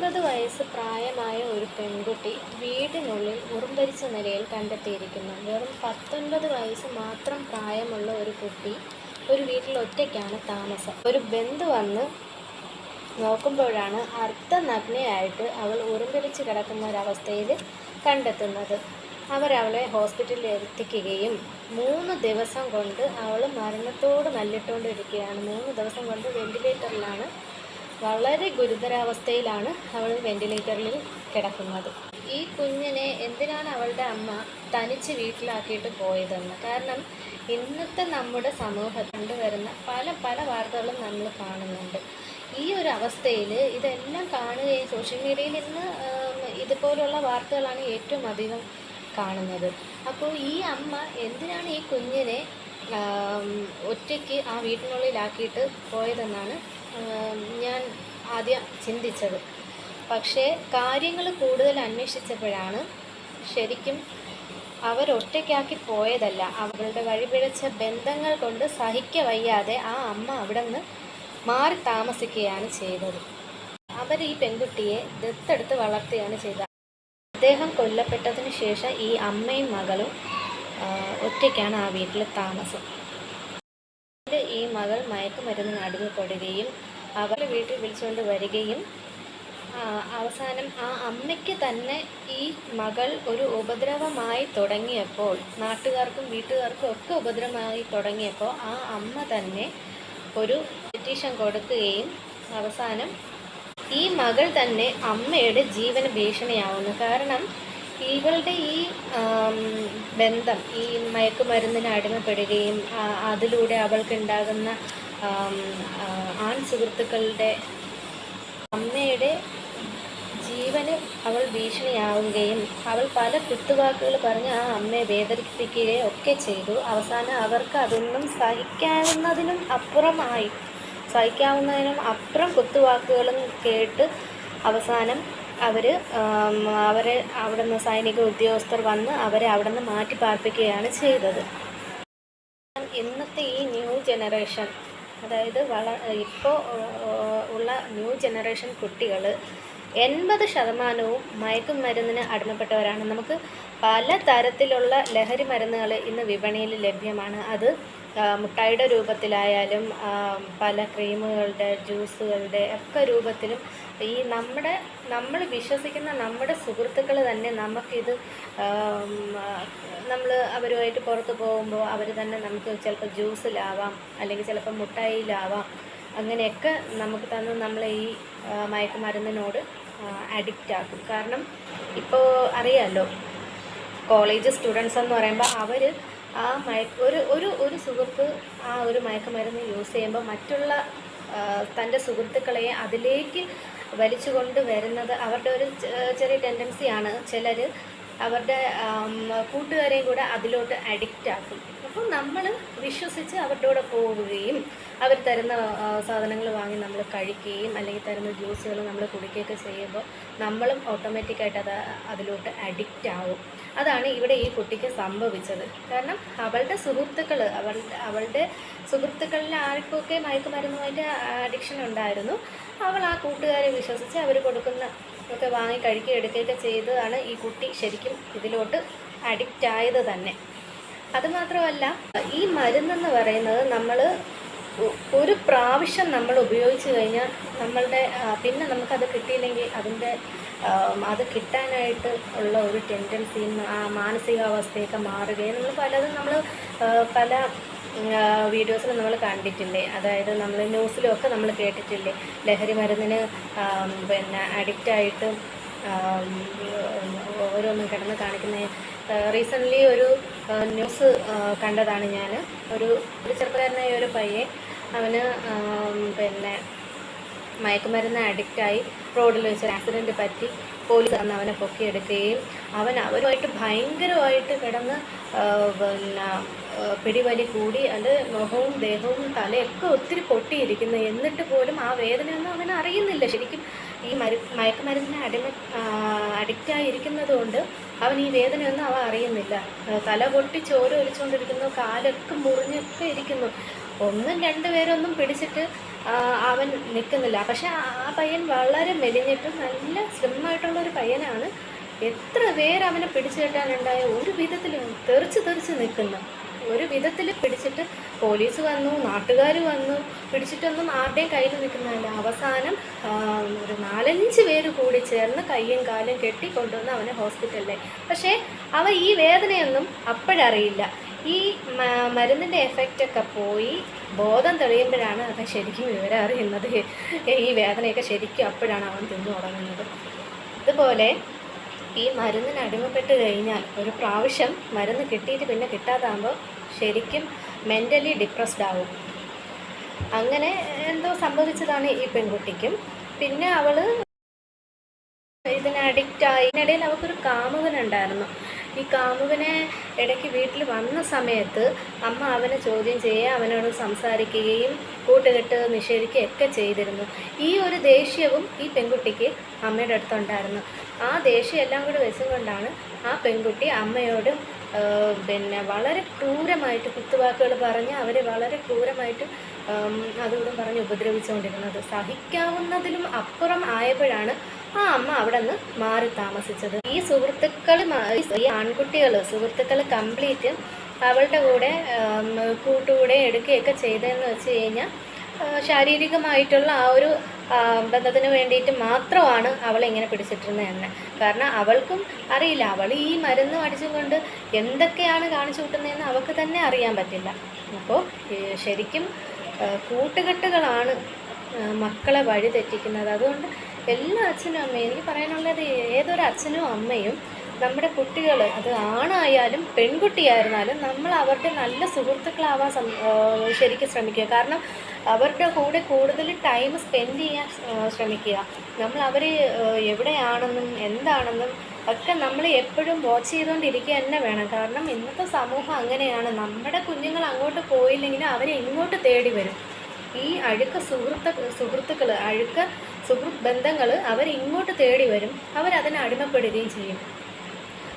19 വയസ്സ് പ്രായമായ ഒരു പെൺകുട്ടി വീടിനുള്ളിൽ ഉറുമ്പരിച്ച നിലയിൽ കണ്ടെത്തിയിരിക്കുന്നു. വെറും 19 വയസ്സ് മാത്രം പ്രായമുള്ള ഒരു കുട്ടി ഒരു വീട്ടിൽ ഒറ്റയ്ക്കാണ് താമസം. ഒരു ബന്ധു വന്ന് നോക്കുമ്പോഴാണ് അർദ്ധനഗ്നയായിട്ട് അവൾ ഉറുമ്പരിച്ച് കിടക്കുന്ന ഒരവസ്ഥയിൽ കണ്ടെത്തുന്നത്. അവരവളെ ഹോസ്പിറ്റലിൽ എത്തിക്കുകയും 3 ദിവസം കൊണ്ട് അവൾ മരണത്തോട് മല്ലിട്ടുകൊണ്ടിരിക്കുകയാണ്. 3 ദിവസം കൊണ്ട് വെന്റിലേറ്ററിലാണ്, വളരെ ഗുരുതരാവസ്ഥയിലാണ് അവൾ വെന്റിലേറ്ററിൽ കിടക്കുന്നത്. ഈ കുഞ്ഞിനെ എന്തിനാണ് അവളുടെ അമ്മ തനിച്ച് വീട്ടിലാക്കിയിട്ട് പോയതെന്ന്. കാരണം ഇന്നത്തെ നമ്മുടെ സമൂഹത്തിൽ കണ്ടുവരുന്ന പല വാർത്തകളും നമ്മൾ കാണുന്നുണ്ട്. ഈ ഒരു അവസ്ഥയിൽ ഇതെല്ലാം കാണുകയും സോഷ്യൽ മീഡിയയിൽ ഇന്ന് ഇതുപോലുള്ള വാർത്തകളാണ് ഏറ്റവും അധികം കാണുന്നത്. അപ്പോൾ ഈ അമ്മ എന്തിനാണ് ഈ കുഞ്ഞിനെ ഒറ്റയ്ക്ക് ആ വീട്ടിനുള്ളിലാക്കിയിട്ട് പോയതെന്നാണ് ഞാൻ ആദ്യം ചിന്തിച്ചത്. പക്ഷേ കാര്യങ്ങൾ കൂടുതൽ അന്വേഷിച്ചപ്പോഴാണ് ശരിക്കും അവരൊറ്റയ്ക്കാക്കി പോയതല്ല, അവളുടെ വഴിപിഴച്ച ബന്ധങ്ങൾ കൊണ്ട് സഹിക്കവയ്യാതെ ആ അമ്മ അവിടെ നിന്ന് മാറി താമസിക്കുകയാണ് ചെയ്തത്. അവർ ഈ പെൺകുട്ടിയെ ദത്തെടുത്ത് വളർത്തുകയാണ് ചെയ്തത്. അദ്ദേഹം കൊല്ലപ്പെട്ടതിന് ശേഷം ഈ അമ്മയും മകളും ഒറ്റയ്ക്കാണ് ആ വീട്ടിൽ താമസം. ഈ മകൾ മയക്കുമരുന്നിന് അടിമപ്പെടുകയും അവരുടെ വീട്ടിൽ വിളിച്ചുകൊണ്ട് വരികയും അവസാനം ആ അമ്മയ്ക്ക് തന്നെ ഈ മകൾ ഒരു ഉപദ്രവമായി തുടങ്ങിയപ്പോൾ, നാട്ടുകാർക്കും വീട്ടുകാർക്കും ഒക്കെ ഉപദ്രവമായി തുടങ്ങിയപ്പോൾ ആ അമ്മ തന്നെ ഒരു പെറ്റീഷൻ കൊടുക്കുകയും അവസാനം ഈ മകൾ തന്നെ അമ്മയുടെ ജീവന് ഭീഷണിയാവുന്നു. കാരണം ഇവളുടെ ഈ ബന്ധം, ഈ മയക്കുമരുന്നിന് അടിമപ്പെടുകയും അതിലൂടെ അവൾക്കുണ്ടാകുന്ന ആൺ സുഹൃത്തുക്കളുടെ അമ്മയുടെ ജീവന് അവൾ ഭീഷണിയാവുകയും അവൾ പല കുത്തുവാക്കുകൾ പറഞ്ഞ് ആ അമ്മയെ വേദനിപ്പിക്കുകയും ഒക്കെ ചെയ്തു. അവസാനം അവർക്ക് അതൊന്നും സഹിക്കാവുന്നതിനും അപ്പുറം കുത്തുവാക്കുകളും കേട്ട് അവസാനം അവരെ അവിടെ നിന്ന് സൈനിക ഉദ്യോഗസ്ഥർ വന്ന് അവരെ അവിടെ നിന്ന് മാറ്റി പാർപ്പിക്കുകയാണ് ചെയ്തത്. ഇന്നത്തെ ഈ ന്യൂ ജനറേഷൻ, അതായത് ഇപ്പോൾ ഉള്ള ന്യൂ ജനറേഷൻ കുട്ടികൾ 80% മയക്കുമരുന്നിന് അടിമപ്പെട്ടവരാണ്. നമുക്ക് പല തരത്തിലുള്ള ലഹരി മരുന്നുകൾ ഇന്ന് വിപണിയിൽ ലഭ്യമാണ്. അത് മുട്ടായിയുടെ രൂപത്തിലായാലും പല ക്രീമുകളുടെ, ജ്യൂസുകളുടെ ഒക്കെ രൂപത്തിലും ഈ നമ്മൾ വിശ്വസിക്കുന്ന നമ്മുടെ സുഹൃത്തുക്കൾ തന്നെ നമുക്കിത് നമ്മൾ അവരുമായിട്ട് പുറത്ത് പോകുമ്പോൾ അവർ തന്നെ നമുക്ക് ചിലപ്പോൾ ജ്യൂസിലാവാം, അല്ലെങ്കിൽ ചിലപ്പോൾ മുട്ടായിലാവാം, അങ്ങനെയൊക്കെ നമുക്ക് തന്ന് നമ്മളെ ഈ മയക്കുമരുന്നിനോട് അഡിക്റ്റ് ആക്കും. കാരണം ഇപ്പോൾ അറിയാമല്ലോ, കോളേജ് സ്റ്റുഡൻസ് എന്ന് പറയുമ്പോൾ അവർ ആ ഒരു സുഹൃത്ത് ആ ഒരു മയക്കുമരുന്ന് യൂസ് ചെയ്യുമ്പോൾ മറ്റുള്ള തൻ്റെ സുഹൃത്തുക്കളെ അതിലേക്ക് വലിച്ചു കൊണ്ട് വരുന്നത് അവരുടെ ഒരു ചെറിയ ടെൻഡൻസിയാണ്. ചിലർ അവരുടെ കൂട്ടുകാരെയും കൂടെ അതിലോട്ട് അഡിക്റ്റ് ആക്കും. അപ്പോൾ നമ്മൾ വിശ്വസിച്ച് അവരുടെ കൂടെ പോവുകയും അവർ തരുന്ന സാധനങ്ങൾ വാങ്ങി നമ്മൾ കഴിക്കുകയും അല്ലെങ്കിൽ തരുന്ന ജ്യൂസുകൾ നമ്മൾ കുടിക്കുകയൊക്കെ ചെയ്യുമ്പോൾ നമ്മളും ഓട്ടോമാറ്റിക്കായിട്ട് അതിലോട്ട് അഡിക്റ്റ് ആവും. അതാണ് ഇവിടെ ഈ കുട്ടിക്ക് സംഭവിച്ചത്. കാരണം അവളുടെ സുഹൃത്തുക്കളിൽ ആർക്കൊക്കെ മയക്കുമരുന്നുമായിട്ട് അഡിക്ഷൻ ഉണ്ടായിരുന്നു. അവൾ ആ കൂട്ടുകാരെ വിശ്വസിച്ച് അവർ കൊടുക്കുന്ന ഒക്കെ വാങ്ങി കഴിക്കുകയും എടുക്കുകയൊക്കെ ചെയ്തതാണ് ഈ കുട്ടി ശരിക്കും ഇതിലോട്ട് അഡിക്റ്റ് ആയത് തന്നെ. അതുമാത്രമല്ല, ഈ മരുന്നെന്ന് പറയുന്നത് നമ്മൾ ഒരു പ്രാവശ്യം നമ്മൾ ഉപയോഗിച്ച് കഴിഞ്ഞാൽ പിന്നെ നമുക്കത് കിട്ടിയില്ലെങ്കിൽ അത് കിട്ടാനായിട്ട് ഉള്ള ഒരു ടെൻഡൻസിയും ആ മാനസികാവസ്ഥയൊക്കെ മാറുകയും നമ്മൾ പല വീഡിയോസിൽ നമ്മൾ കണ്ടിട്ടില്ലേ, അതായത് നമ്മൾ ന്യൂസിലൊക്കെ നമ്മൾ കേട്ടിട്ടില്ലേ, ലഹരി മരുന്നിന് അഡിക്റ്റായിട്ട് ഓരോന്നും കിടന്ന് കാണിക്കുന്ന. റീസെൻ്റ്ലി ഒരു ന്യൂസ് കണ്ടതാണ് ഞാൻ. ഒരു ചെറുപ്പക്കാരനായ ഒരു പയ്യൻ, അവന് മയക്കുമരുന്ന് അഡിക്റ്റായി റോഡിൽ വെച്ചൊരു ആക്സിഡൻറ്റ് പറ്റി പോലീസ് വന്ന് അവനെ പൊക്കിയെടുക്കുകയും അവരുമായിട്ട് ഭയങ്കരമായിട്ട് കിടന്ന് പിടിവലി കൂടി അത് മുഖവും ദേഹവും തലയൊക്കെ ഒത്തിരി പൊട്ടിയിരിക്കുന്നു. എന്നിട്ട് പോലും ആ വേദനയൊന്നും അവന് അറിയുന്നില്ല. ശരിക്കും ഈ മയക്കുമരുന്നിന് അഡിക്റ്റായിരിക്കുന്നത് കൊണ്ട് അവൻ ഈ വേദനയൊന്നും അവൻ അറിയുന്നില്ല. തല പൊട്ടി ചോര ഒലിച്ചുകൊണ്ടിരിക്കുന്നു, കാലൊക്കെ മുറിഞ്ഞൊക്കെ ഇരിക്കുന്നു. 1-2 പേരൊന്നും പിടിച്ചിട്ട് അവൻ നിൽക്കുന്നില്ല. പക്ഷെ ആ പയ്യൻ വളരെ മെലിഞ്ഞിട്ടും നല്ല സ്ലിമ്മായിട്ടുള്ളൊരു പയ്യനാണ്. എത്ര പേര് അവനെ പിടിച്ചു കെട്ടാനുണ്ടായ, ഒരു വിധത്തിൽ തെറിച്ച് നിൽക്കുന്നു. ഒരു വിധത്തിൽ പിടിച്ചിട്ട് പോലീസ് വന്നു, നാട്ടുകാർ വന്നു, പിടിച്ചിട്ടൊന്നും ആരുടെയും കയ്യിൽ നിൽക്കുന്നില്ല. അവസാനം ഒരു 4-5 പേര് കൂടി ചേർന്ന് കയ്യും കാലും കെട്ടി കൊണ്ടുവന്ന് അവനെ ഹോസ്പിറ്റലിൽ. പക്ഷേ അവൻ ഈ വേദനയൊന്നും അപ്പോഴറിയില്ല. ഈ മരുന്നിൻ്റെ എഫക്റ്റൊക്കെ പോയി ബോധം തെളിയുമ്പോഴാണ് അവൻ ശരിക്കും വിവരം അറിയുന്നത്. ഈ വേദനയൊക്കെ ശരിക്കും അപ്പോഴാണ് അവൻ തിന്നു തുടങ്ങുന്നത്. ഇതുപോലെ ഈ മരുന്നിന് അടിമപ്പെട്ട് കഴിഞ്ഞാൽ, ഒരു പ്രാവശ്യം മരുന്ന് കിട്ടിയിട്ട് പിന്നെ കിട്ടാതാകുമ്പോൾ ശരിക്കും മെൻ്റലി ഡിപ്രസ്ഡ് ആവും. അങ്ങനെ എന്തോ സംഭവിച്ചതാണ് ഈ പെൺകുട്ടിക്കും. പിന്നെ അവൾ ഇതിന് അഡിക്റ്റായി. ഇതിനിടയിൽ അവൾക്കൊരു കാമുകനുണ്ടായിരുന്നു. ഈ കാമുകനെ ഇടയ്ക്ക് വീട്ടിൽ വന്ന സമയത്ത് അമ്മ അവനെ ചോദ്യം ചെയ്യുകയും അവനോട് സംസാരിക്കുകയും കൂട്ടുകെട്ട് നിഷേധിക്കുകയൊക്കെ ചെയ്തിരുന്നു. ഈ ഒരു ദേഷ്യവും ഈ പെൺകുട്ടിക്ക് അമ്മയുടെ അടുത്തുണ്ടായിരുന്നു. ആ ദേഷ്യം എല്ലാം കൂടി വെച്ചുകൊണ്ടാണ് ആ പെൺകുട്ടി അമ്മയോട് വളരെ ക്രൂരമായിട്ട് കുത്തുവാക്കുകൾ പറഞ്ഞ് അവരെ വളരെ ക്രൂരമായിട്ട് അതുകൂടും പറഞ്ഞ് ഉപദ്രവിച്ചുകൊണ്ടിരുന്നത്. സഹിക്കാവുന്നതിലും അപ്പുറം ആയപ്പോഴാണ് ആ അമ്മ അവിടെ നിന്ന് മാറി താമസിച്ചത്. ഈ സുഹൃത്തുക്കൾ കംപ്ലീറ്റ് അവളുടെ കൂടെ കൂട്ടുകൂടെ എടുക്കുകയൊക്കെ ചെയ്തതെന്ന് വെച്ച് കഴിഞ്ഞാൽ ശാരീരികമായിട്ടുള്ള ആ ഒരു ബന്ധത്തിന് വേണ്ടിയിട്ട് മാത്രമാണ് അവളിങ്ങനെ പിടിച്ചിട്ടിരുന്നത് തന്നെ. കാരണം അവൾക്കും അറിയില്ല, അവൾ ഈ മരുന്ന് അടിച്ചും കൊണ്ട് എന്തൊക്കെയാണ് കാണിച്ചു കൂട്ടുന്നതെന്ന് അവൾക്ക് തന്നെ അറിയാൻ പറ്റില്ല. അപ്പോൾ ശരിക്കും കൂട്ടുകെട്ടുകളാണ് മക്കളെ വഴി തെറ്റിക്കുന്നത്. അതുകൊണ്ട് എല്ലാ അച്ഛനും അമ്മയും, എനിക്ക് പറയാനുള്ളത് ഏതൊരു അച്ഛനും അമ്മയും നമ്മുടെ കുട്ടികൾ, അത് ആണായാലും പെൺകുട്ടിയായിരുന്നാലും, നമ്മൾ അവരുടെ നല്ല സുഹൃത്തുക്കളാവാൻ ശരിക്കും ശ്രമിക്കുക. കാരണം അവരുടെ കൂടെ കൂടുതൽ ടൈം സ്പെൻഡ് ചെയ്യാൻ ശ്രമിക്കുക. നമ്മൾ അവർ എവിടെയാണെന്നും എന്താണെന്നും ഒക്കെ നമ്മൾ എപ്പോഴും വാച്ച് ചെയ്തുകൊണ്ടിരിക്കുക തന്നെ വേണം. കാരണം ഇന്നത്തെ സമൂഹം അങ്ങനെയാണ്. നമ്മുടെ കുഞ്ഞുങ്ങൾ അങ്ങോട്ട് പോയില്ലെങ്കിലും അവരെ ഇങ്ങോട്ട് തേടി വരും. ഈ അഴുക്ക സുഹൃത്തുക്കൾ, അഴുക്ക സുഹൃത്ത് ബന്ധങ്ങൾ അവരിങ്ങോട്ട് തേടി വരും. അവരതിന് അടിമപ്പെടുകയും ചെയ്യും.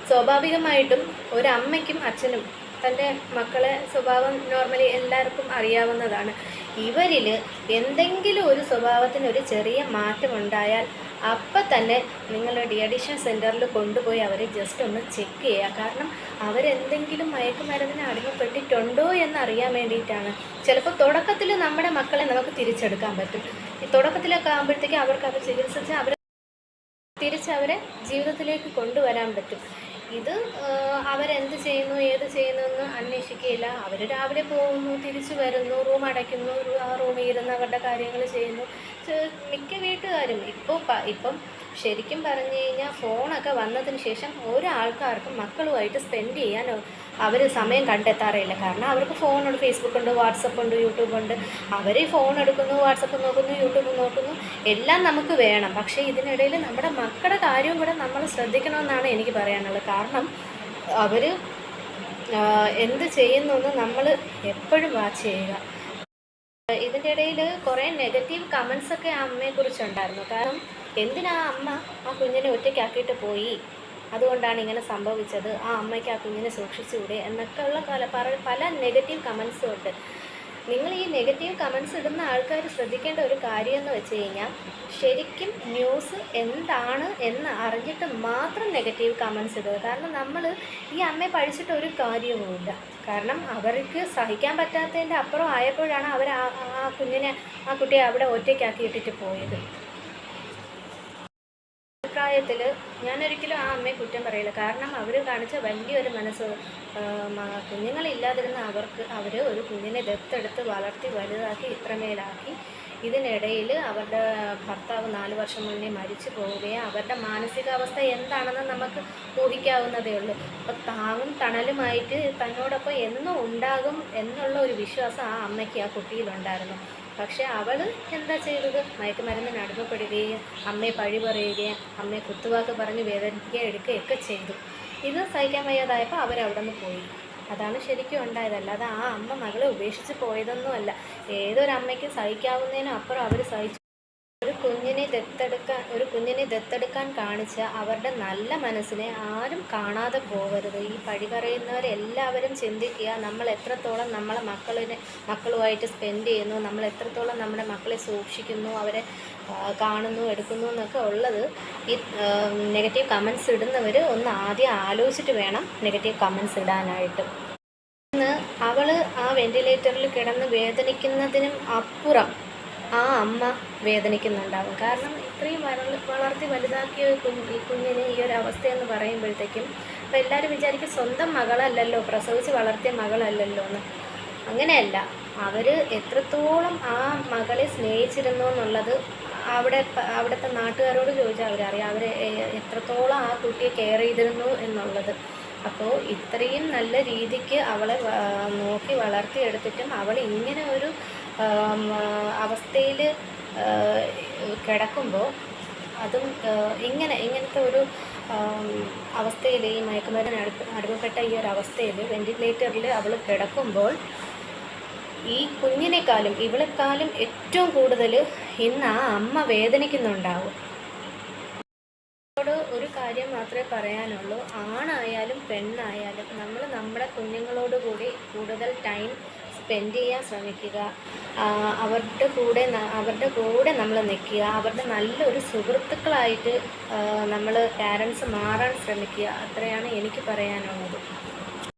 സ്വാഭാവികമായിട്ടും ഒരമ്മയ്ക്കും അച്ഛനും തൻ്റെ മക്കളെ സ്വഭാവം നോർമലി എല്ലാവർക്കും അറിയാവുന്നതാണ്. ഇവരിൽ എന്തെങ്കിലും ഒരു സ്വഭാവത്തിന് ഒരു ചെറിയ മാറ്റമുണ്ടായാൽ അപ്പം തന്നെ നിങ്ങൾ ഡി-അഡിക്ഷൻ സെൻറ്ററിൽ കൊണ്ടുപോയി അവരെ ജസ്റ്റ് ഒന്ന് ചെക്ക് ചെയ്യുക. കാരണം അവരെന്തെങ്കിലും മയക്കുമരുന്നിന് അടിമപ്പെട്ടിട്ടുണ്ടോ എന്നറിയാൻ വേണ്ടിയിട്ടാണ്. ചിലപ്പോൾ തുടക്കത്തിൽ നമ്മുടെ മക്കളെ നമുക്ക് തിരിച്ചെടുക്കാൻ പറ്റും. ഈ തുടക്കത്തിലൊക്കെ ആകുമ്പോഴത്തേക്ക് അവർക്ക് അത് ചികിത്സിച്ച് തിരിച്ചവരെ ജീവിതത്തിലേക്ക് കൊണ്ടുവരാൻ പറ്റും. ഇത് അവരെന്ത് ചെയ്യുന്നു ഏത് ചെയ്യുന്നു എന്ന് അന്വേഷിക്കുകയില്ല. അവർ രാവിലെ പോകുന്നു, തിരിച്ചു വരുന്നു, റൂം അടയ്ക്കുന്നു, ആ റൂമിൽ ഇരുന്ന് അവരുടെ കാര്യങ്ങൾ ചെയ്യുന്നു. മിക്ക വീട്ടുകാരും ഇപ്പം ശരിക്കും പറഞ്ഞു കഴിഞ്ഞാൽ ഫോണൊക്കെ വന്നതിന് ശേഷം ഒരാൾക്കാർക്കും മക്കളുമായിട്ട് സ്പെൻഡ് ചെയ്യാൻ അവർ സമയം കണ്ടെത്താറില്ല. കാരണം അവർക്ക് ഫോണുണ്ട്, ഫേസ്ബുക്കുണ്ട്, വാട്സപ്പുണ്ട്, യൂട്യൂബുണ്ട്. അവർ ഫോൺ എടുക്കുന്നു, വാട്സപ്പ് നോക്കുന്നു, യൂട്യൂബ് നോക്കുന്നു, എല്ലാം നമുക്ക് വേണം. പക്ഷേ ഇതിനിടയിൽ നമ്മുടെ മക്കളുടെ കാര്യവും കൂടെ നമ്മൾ ശ്രദ്ധിക്കണമെന്നാണ് എനിക്ക് പറയാനുള്ളത്. കാരണം അവർ എന്ത് ചെയ്യുന്നു എന്ന് നമ്മൾ എപ്പോഴും വാച്ച് ചെയ്യുക. ഇതിൻ്റെ ഇടയിൽ കുറേ നെഗറ്റീവ് കമൻസൊക്കെ ആ അമ്മയെക്കുറിച്ചുണ്ടായിരുന്നു. കാരണം എന്തിനാ അമ്മ ആ കുഞ്ഞിനെ ഒറ്റയ്ക്കാക്കിയിട്ട് പോയി, അതുകൊണ്ടാണ് ഇങ്ങനെ സംഭവിച്ചത്, ആ അമ്മയ്ക്ക് ആ കുഞ്ഞിനെ സൂക്ഷിച്ചുകൂടെ എന്നൊക്കെ ഉള്ള പല നെഗറ്റീവ് കമൻസും ഉണ്ട്. നിങ്ങൾ ഈ നെഗറ്റീവ് കമൻസ് ഇടുന്ന ആൾക്കാർ ശ്രദ്ധിക്കേണ്ട ഒരു കാര്യം എന്ന് വെച്ച് കഴിഞ്ഞാൽ, ശരിക്കും ന്യൂസ് എന്താണ് എന്ന് അറിഞ്ഞിട്ട് മാത്രം നെഗറ്റീവ് കമൻസ് ഇടുക. കാരണം നമ്മൾ ഈ അമ്മയെ പഴിച്ചിട്ട് ഒരു കാര്യവുമില്ല. കാരണം അവർക്ക് സഹിക്കാൻ പറ്റാത്തതിൻ്റെ അപ്പുറം ആയപ്പോഴാണ് അവർ ആ കുട്ടിയെ അവിടെ ഒറ്റയ്ക്കാക്കി ഇട്ടിട്ട് പോയത്. അഭിപ്രായത്തിൽ ഞാനൊരിക്കലും ആ അമ്മയെ കുറ്റം പറയില്ല. കാരണം അവർ കാണിച്ച വലിയൊരു മനസ്സ്. കുഞ്ഞുങ്ങളില്ലാതിരുന്ന അവർ ഒരു കുഞ്ഞിനെ ദത്തെടുത്ത് വളർത്തി വലുതാക്കി ഇത്രമേലാക്കി. ഇതിനിടയിൽ അവരുടെ ഭർത്താവ് 4 വർഷം മുന്നേ മരിച്ചു പോവുകയും അവരുടെ മാനസികാവസ്ഥ എന്താണെന്ന് നമുക്ക് ഊഹിക്കാവുന്നതേ ഉള്ളൂ. അപ്പോൾ താങ്ങും തണലുമായിട്ട് തന്നോടൊപ്പം എന്നും ഉണ്ടാകും എന്നുള്ള ഒരു വിശ്വാസം ആ അമ്മയ്ക്ക് ആ കുട്ടിയിലുണ്ടായിരുന്നു. പക്ഷേ അവൾ എന്താ ചെയ്തത്? മയക്കുമരുന്നിന് അടിമപ്പെടുകയും അമ്മയെ പഴി പറയുകയും അമ്മയെ കുത്തുവാക്ക് പറഞ്ഞ് വേദനിപ്പിക്കുകയും എടുക്കുകയൊക്കെ ചെയ്തു. ഇത് സഹിക്കാൻ വയ്യാതായപ്പോൾ അവരവിടെ നിന്ന് പോയി. അതാണ് ശരിക്കും ഉണ്ടായത്. അല്ലാതെ ആ അമ്മ മകളെ ഉപേക്ഷിച്ച് പോയതൊന്നുമല്ല. ഏതൊരമ്മയ്ക്ക് സഹിക്കാവുന്നതിനും അപ്പുറം അവർ സഹിച്ചു. ഒരു കുഞ്ഞിനെ ദത്തെടുക്കാൻ കാണിച്ച അവരുടെ നല്ല മനസ്സിനെ ആരും കാണാതെ പോകരുത്. ഈ പഴി പറയുന്നവരെല്ലാവരും ചിന്തിക്കുക, നമ്മൾ എത്രത്തോളം നമ്മളെ മക്കളുമായിട്ട് സ്പെൻഡ് ചെയ്യുന്നു, നമ്മൾ എത്രത്തോളം നമ്മുടെ മക്കളെ സൂക്ഷിക്കുന്നു, അവരെ കാണുന്നു, എടുക്കുന്നു എന്നൊക്കെ ഉള്ളത്. ഈ നെഗറ്റീവ് കമൻസ് ഇടുന്നവർ ഒന്ന് ആദ്യം ആലോചിച്ചിട്ട് വേണം നെഗറ്റീവ് കമൻസ് ഇടാനായിട്ട്. ഇന്ന് അവൾ ആ വെൻറ്റിലേറ്ററിൽ കിടന്ന് വേദനിക്കുന്നതിനും അപ്പുറം ആ അമ്മ വേദനിക്കുന്നുണ്ടാവും. കാരണം ഇത്രയും വളർത്തി വലുതാക്കിയ ഈ കുഞ്ഞിന് ഈ ഒരു അവസ്ഥയെന്ന് പറയുമ്പോഴത്തേക്കും അപ്പോൾ എല്ലാവരും വിചാരിക്കും സ്വന്തം മകളല്ലല്ലോ, പ്രസവിച്ച് വളർത്തിയ മകളല്ലല്ലോ എന്ന്. അങ്ങനെയല്ല, അവർ എത്രത്തോളം ആ മകളെ സ്നേഹിച്ചിരുന്നു എന്നുള്ളത് അവിടുത്തെ നാട്ടുകാരോട് ചോദിച്ചാൽ അവരറിയാം, അവർ എത്രത്തോളം ആ കുട്ടിയെ കെയർ ചെയ്തിരുന്നു എന്നുള്ളത്. അപ്പോൾ ഇത്രയും നല്ല രീതിക്ക് അവളെ നോക്കി വളർത്തിയെടുത്തിട്ടും അവൾ ഇങ്ങനെ ഒരു അവസ്ഥയിൽ കിടക്കുമ്പോൾ, അതും ഇങ്ങനത്തെ ഒരു അവസ്ഥയിൽ, ഈ മയക്കുമരുന്നിന് അടിമപ്പെട്ട ഈ ഒരു അവസ്ഥയിൽ വെൻറ്റിലേറ്ററിൽ അവൾ കിടക്കുമ്പോൾ ഈ കുഞ്ഞിനേക്കാളും ഇവളെക്കാളും ഏറ്റവും കൂടുതൽ ഇന്ന് ആ അമ്മ വേദനിക്കുന്നുണ്ടാവും. ഒരു കാര്യം മാത്രമേ പറയാനുള്ളൂ, ആണായാലും പെണ്ണായാലും നമ്മൾ നമ്മുടെ കുഞ്ഞുങ്ങളോട് കൂടി കൂടുതൽ ടൈം സ്പെൻഡ് ചെയ്യാൻ ശ്രമിക്കുക. അവരുടെ കൂടെ നമ്മൾ നിൽക്കുക. അവരുടെ നല്ലൊരു സുഹൃത്തുക്കളായിട്ട് നമ്മൾ പാരൻസ് മാറാൻ ശ്രമിക്കുക. അത്രയാണ് എനിക്ക് പറയാനുള്ളത്.